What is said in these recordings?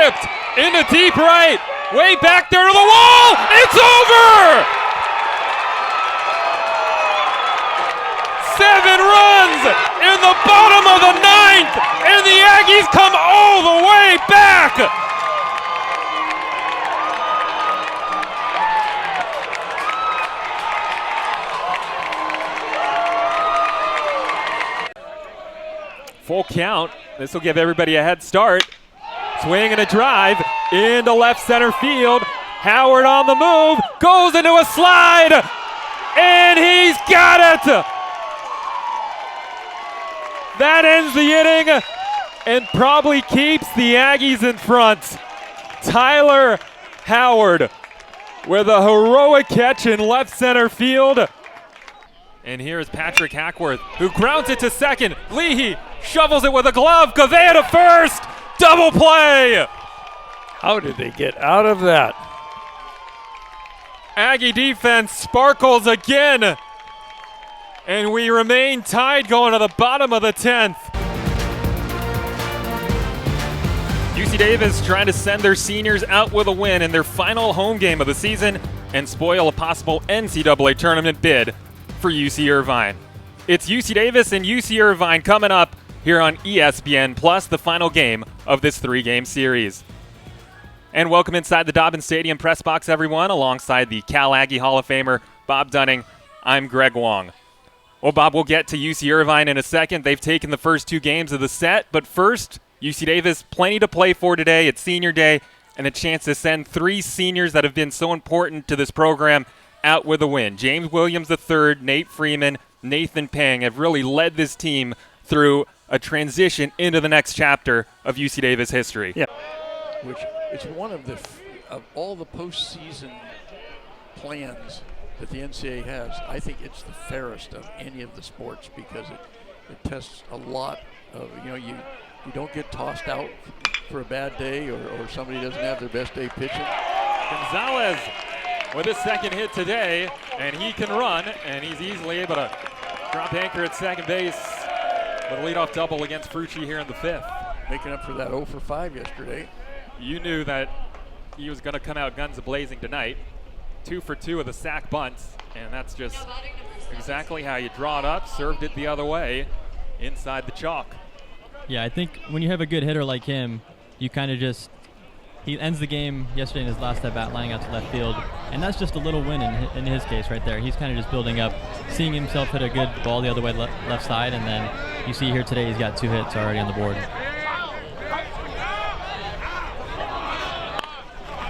Tipped into deep right. Way back there to the wall. It's over! 7 runs in the bottom of the 9th, and the Aggies come all the way back. Full count. This will give everybody a head start. Swing and a drive into left center field. Howard on the move, goes into a slide, and he's got it. That ends the inning and probably keeps the Aggies in front. Tyler Howard with a heroic catch in left center field. And here is Patrick Hackworth, who grounds it to second. Leahy shovels it with a glove. Gavea to first. Double play. How did they get out of that? Aggie defense sparkles again. And we remain tied going to the bottom of the 10th. UC Davis trying to send their seniors out with a win in their final home game of the season and spoil a possible NCAA tournament bid for UC Irvine. It's UC Davis and UC Irvine coming up here on ESPN Plus, the final game of this 3-game series. And welcome inside the Dobbins Stadium press box, everyone, alongside the Cal Aggie Hall of Famer Bob Dunning. I'm Greg Wong. Well, Bob, we'll get to UC Irvine in a second. They've taken the first 2 games of the set, but first, UC Davis, plenty to play for today. It's senior day and a chance to send 3 seniors that have been so important to this program out with a win. James Williams III, Nate Freeman, Nathan Pang have really led this team through a transition into the next chapter of UC Davis history. Yeah, which it's one of all the postseason plans that the NCAA has. I think it's the fairest of any of the sports because it tests a lot of, you don't get tossed out for a bad day or somebody doesn't have their best day pitching. Gonzalez with his second hit today, and he can run, and he's easily able to drop anchor at second base with a leadoff double against Frucci here in the 5th. Making up for that 0 for 5 yesterday. You knew that he was going to come out guns a-blazing tonight. 2 for 2 with a sac bunt, and that's just exactly how you draw it up. Served it the other way inside the chalk. Yeah, I think when you have a good hitter like him, you kind of just – he ends the game yesterday in his last at-bat lining out to left field, and that's just a little win in his case right there. He's kind of just building up, seeing himself hit a good ball the other way left side, and then you see here today he's got 2 hits already on the board.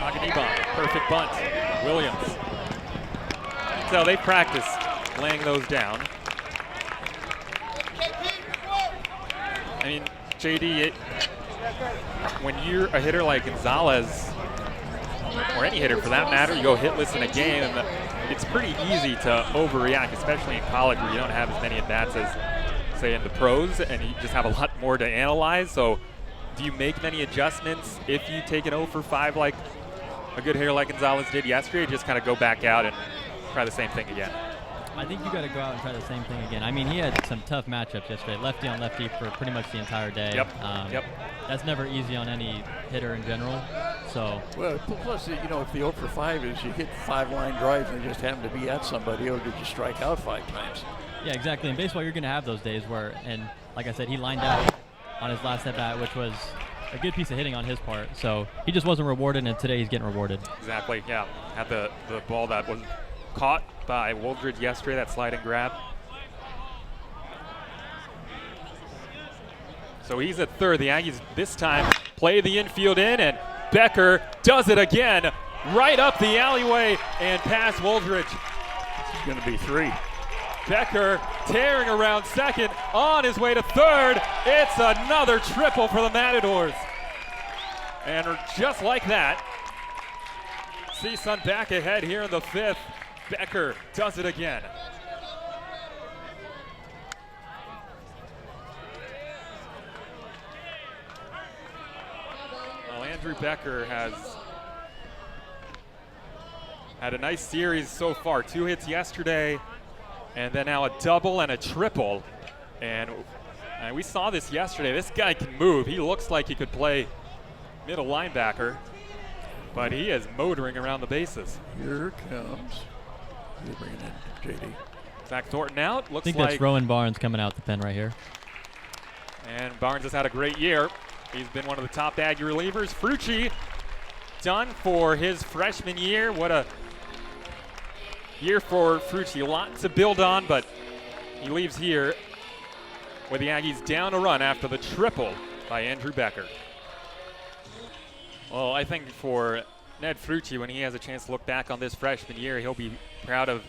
Naganibon, perfect bunt. Williams. So they practice laying those down. I mean, JD, when you're a hitter like Gonzalez, or any hitter for that matter, you go hitless in a game, and it's pretty easy to overreact, especially in college where you don't have as many at-bats as, say, in the pros, and you just have a lot more to analyze. So do you make many adjustments if you take an 0 for 5 like a good hitter like Gonzalez did yesterday, just kind of go back out and try the same thing again? I think you got to go out and try the same thing again. I mean, he had some tough matchups yesterday, lefty on lefty for pretty much the entire day. Yep. That's never easy on any hitter in general. So. Well, plus, if the 0 for 5 is you hit 5 line drives and they just happen to be at somebody, or did you strike out 5 times? Yeah, exactly. In baseball, you're going to have those days where, and like I said, he lined out on his last at bat, which was a good piece of hitting on his part. So he just wasn't rewarded, and today he's getting rewarded. Exactly, yeah. Had the ball that was caught by Woldridge yesterday, that sliding grab. So he's at third. The Aggies this time play the infield in, and Becker does it again. Right up the alleyway and past Woldridge. This is going to be 3. Becker tearing around second, on his way to third. It's another triple for the Matadors. And just like that, CSUN back ahead here in the 5th. Becker does it again. Well, Andrew Becker has had a nice series so far. 2 hits yesterday, and then now a double and a triple. And we saw this yesterday. This guy can move. He looks like he could play middle linebacker, but he is motoring around the bases. Here comes. They're bringing in JD. Zach Thornton out. I Looks think like that's Rowan Barnes coming out the pen right here. And Barnes has had a great year. He's been one of the top Aggie relievers. Frucci done for his freshman year. What a year for Frucci. A lot to build on, but he leaves here with the Aggies down a run after the triple by Andrew Becker. Well, I think for Ned Frucci, when he has a chance to look back on this freshman year, he'll be proud of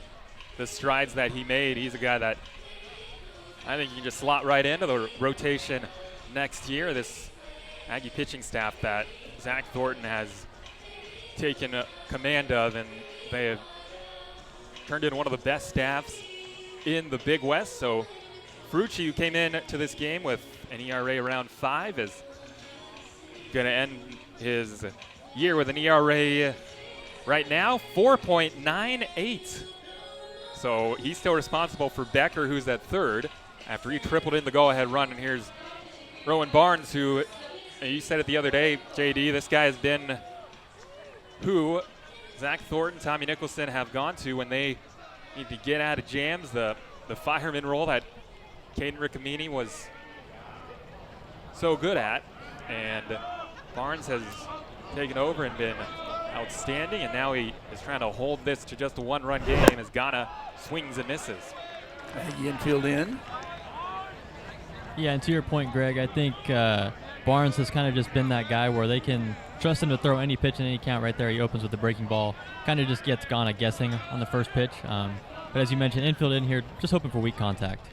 the strides that he made. He's a guy that I think you can just slot right into the rotation next year. This Aggie pitching staff that Zach Thornton has taken command of, and they have turned in one of the best staffs in the Big West. So Frucci, who came in to this game with an ERA around 5, is going to end his year with an ERA right now 4.98. So he's still responsible for Becker, who's at third, after he tripled in the go-ahead run. And here's Rowan Barnes, who, you said it the other day, JD, this guy has been who Zach Thornton, Tommy Nicholson have gone to when they need to get out of jams. The fireman role that Caden Riccomini was so good at. And Barnes has taken over and been outstanding, and now he is trying to hold this to just a one-run game as Ghana swings and misses. Aggie infield in. Yeah, and to your point, Greg, I think Barnes has kind of just been that guy where they can trust him to throw any pitch in any count right there. He opens with the breaking ball, kind of just gets Ghana guessing on the first pitch. But as you mentioned, infield in here, just hoping for weak contact.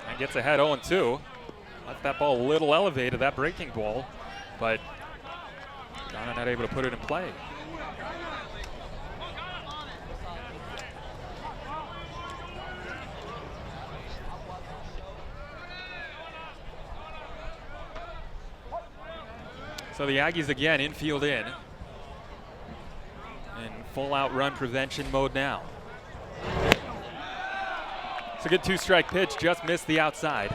And gets ahead 0-2. Left that ball a little elevated, that breaking ball, but Ghana not able to put it in play. So the Aggies again infield in full out run prevention mode now. It's a good 2-strike pitch, just missed the outside.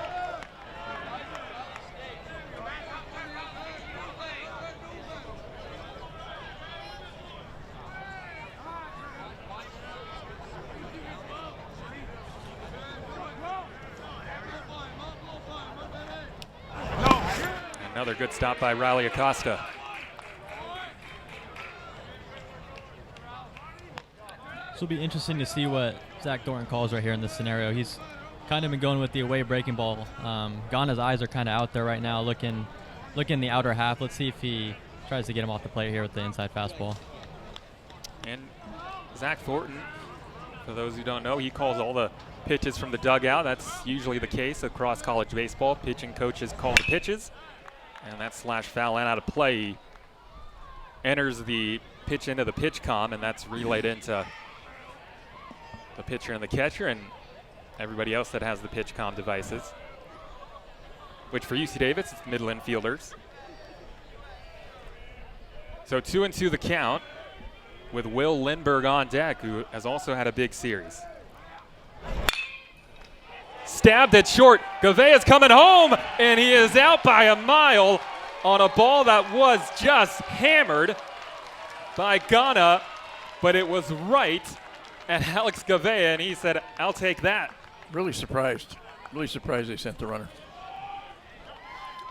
Another good stop by Riley Acosta. This will be interesting to see what Zach Thornton calls right here in this scenario. He's kind of been going with the away breaking ball. Ghana's eyes are kind of out there right now, looking the outer half. Let's see if he tries to get him off the plate here with the inside fastball. And Zach Thornton, for those who don't know, he calls all the pitches from the dugout. That's usually the case across college baseball. Pitching coaches call the pitches. And that slash foul and out of play. He enters the pitch into the pitch comm, and that's relayed into the pitcher and the catcher and everybody else that has the pitch comm devices, which for UC Davis, it's middle infielders. So 2-2 the count with Will Lindbergh on deck, who has also had a big series. Stabbed at short. Gavea's coming home, and he is out by a mile on a ball that was just hammered by Ghana, but it was right at Alex Gavea, and he said, I'll take that. Really surprised. Really surprised they sent the runner.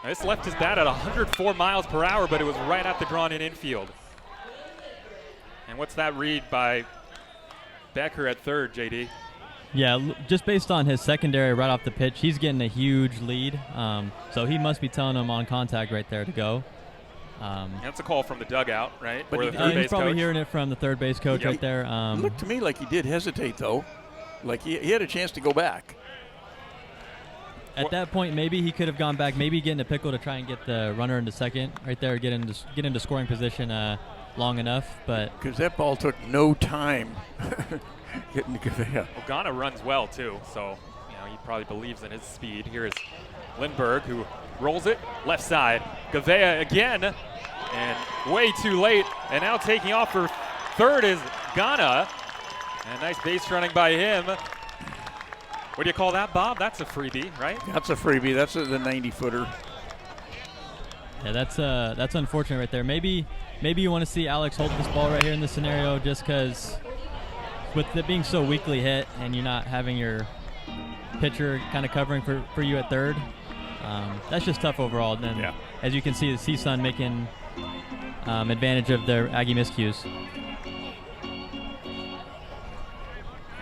This left his bat at 104 miles per hour, but it was right at the drawn-in infield. And what's that read by Becker at third, JD? Yeah, just based on his secondary right off the pitch, he's getting a huge lead. So he must be telling him on contact right there to go. That's a call from the dugout, right? But or the third he's base probably coach. hearing it from the third base coach right there. It looked to me like he did hesitate, though. Like he had a chance to go back. At that point, maybe he could have gone back, maybe get in a pickle to try and get the runner into second right there, get into scoring position long enough. But because that ball took no time getting to Gavea. Well, Ghana runs well, too, so he probably believes in his speed. Here is Lindbergh, who rolls it left side. Gavea again, and way too late. And now taking off for third is Ghana. And nice base running by him. What do you call that, Bob? That's a freebie, right? That's a freebie. That's the 90-footer. Yeah, that's unfortunate right there. Maybe you want to see Alex hold this ball right here in this scenario, just because with it being so weakly hit and you're not having your pitcher kind of covering for you at third, that's just tough overall. And then, as you can see, the CSUN making advantage of their Aggie miscues.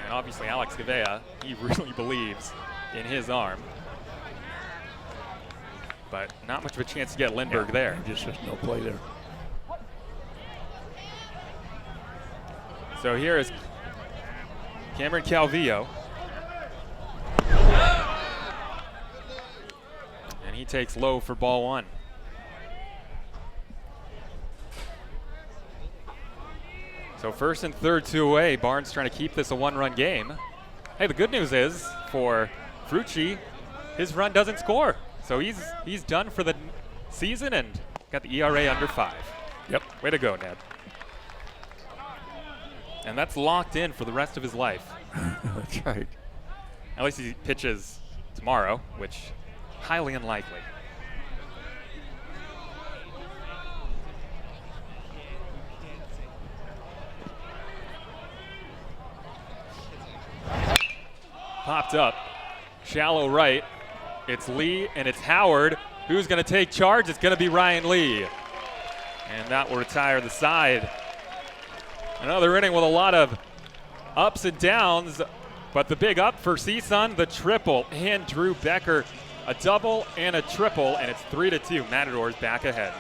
And obviously Alex Gavea, he really believes in his arm. But not much of a chance to get Lindbergh there. Just no play there. So here is Cameron Calvillo. And he takes low for ball one. So first and third, 2 away. Barnes trying to keep this a one-run game. Hey, the good news is for Frucci, his run doesn't score. So he's done for the season and got the ERA under 5. Yep. Way to go, Ned. And that's locked in for the rest of his life. That's right. At least he pitches tomorrow, which highly unlikely. Popped up. Shallow right. It's Lee and it's Howard. Who's going to take charge? It's going to be Ryan Lee. And that will retire the side. Another inning with a lot of ups and downs, but the big up for CSUN, the triple, and Drew Becker, a double and a triple, and it's 3-2. Matadors back ahead.